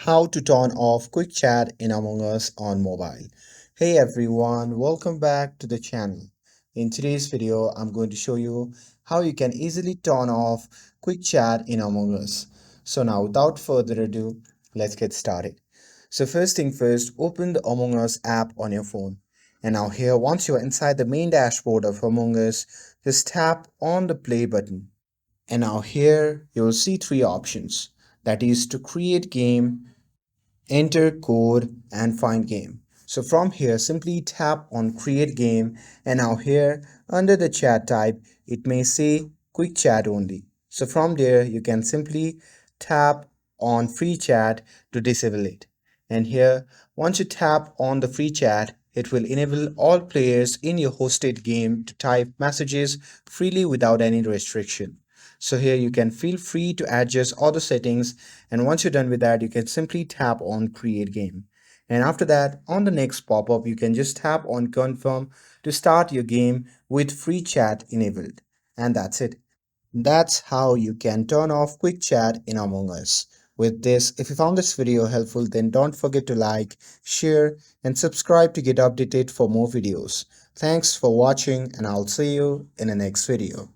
How to turn off quick chat in Among Us on mobile. Hey everyone, welcome back to the channel. In today's video, I'm going to show you how you can easily turn off quick chat in Among Us. So now without further ado, let's get started. So first thing first, open the Among Us app on your phone. And now here, once you're inside the main dashboard of Among Us, just tap on the play button. And now here you will see three options. That is to create game, enter code and find game. So from here simply tap on create game, and now here under the chat type it may say quick chat only. So from there you can simply tap on free chat to disable it. And here once you tap on the free chat, it will enable all players in your hosted game to type messages freely without any restriction. So here you can feel free to adjust all the settings, and once you're done with that you can simply tap on create game. And after that, on the next pop-up you can just tap on confirm to start your game with free chat enabled. And that's it. That's how you can turn off quick chat in Among Us. With this, if you found this video helpful, then don't forget to like, share and subscribe to get updated for more videos. Thanks for watching, and I'll see you in the next video.